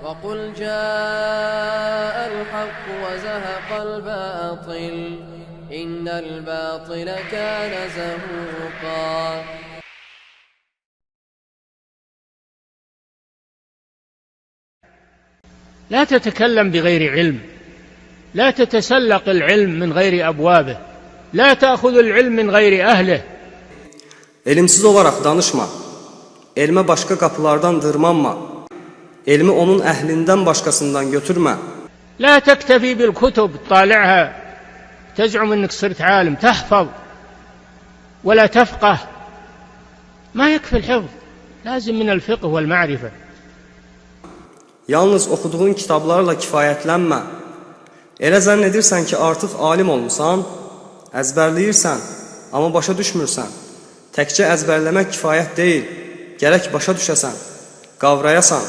وقل جاء الحق وزهق الباطل إن الباطل كان زهوقا. لا تتكلم بغير علم، لا تتسلق العلم من غير أبوابه، لا تأخذ العلم من غير أهله. Elimsiz olaraq danışma, elmə başqa qapılardan dırmanma, elmi onun əhlindən başqasından götürmə. لا تكتفي بالكتب تطالعها تزعم أنك صرت عالم تحفظ ولا تفقه، ما يكفي الحفظ، لازم من الفقه والمعرفة. Yalnız oxuduğun kitablarla kifayətlənmə. Elə zənn edirsən ki, artıq alim olmusan, əzbərləyirsən, amma başa düşmürsən. Təkcə əzbərləmək kifayət deyil, gərək başa düşəsən, qavrayasan.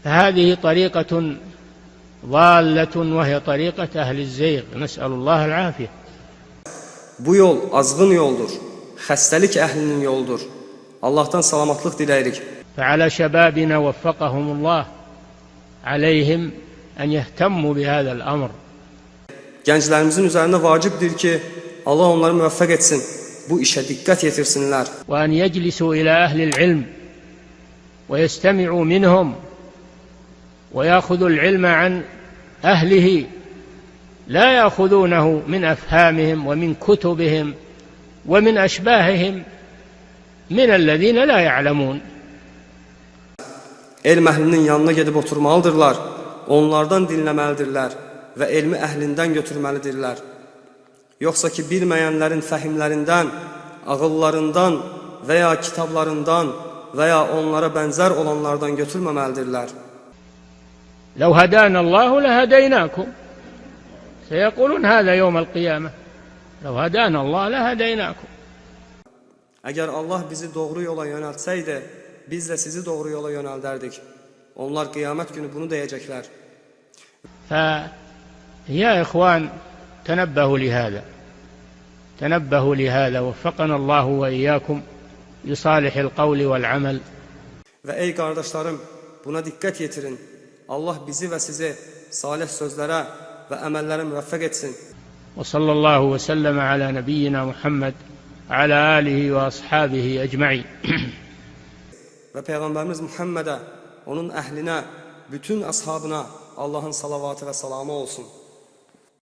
هذه طريقة ضالة وهي طريقة أهل الزيغ، نسأل الله العافية. Bu yol azğın yoldur, xəstəlik əhlinin yoldur. Allah'tan salamatlıq diləyirik. فعلى شبابنا وفقهم الله عليهم أن يهتموا بهذا الأمر. Gənclərimizin üzərində vacibdir ki, Allah onları müvəffəq etsin, bu işə diqqət yetirsinlər. وأن يجلسوا إلى أهل العلم ويستمعوا منهم ويأخذوا العلم عن أهله، لا يأخذونه من أفهامهم ومن كتبهم ومن أشباههم من الذين لا يعلمون. Elm əhlinin yanına gedib oturmalıdırlar, onlardan dinləməlidirlər və elmi əhlindən götürməlidirlər. Yoxsa ki, bilməyənlərin fəhimlərindən, ağıllarından və ya kitablarından və ya onlara bənzər olanlardan götürməməlidirlər. لو هدانا الله لهديناكم سيقولون هذا يوم القيامة لو هدانا الله لهديناكم. Əgər Allah bizi doğru yola yönəltsəydi, biz də sizi doğru yola yönəldərdik. Onlar qiyamət günü bunu deyəcəklər. فيا إخوان تنبهوا لهذا، تنبهوا لهذا، وفقنا الله وإياكم لصالح القول والعمل. Və ey qardaşlarım, buna diqqət yetirin. Allah bizi və sizi salih sözlərə və əməllərə müvəffəq etsin. وصلى الله وسلم على نبينا محمد وعلى آله وأصحابه أجمعين. Və Peyğəmbərimiz Muhammedə, onun əhlinə, bütün əshabına Allahın salavatı və salamı olsun.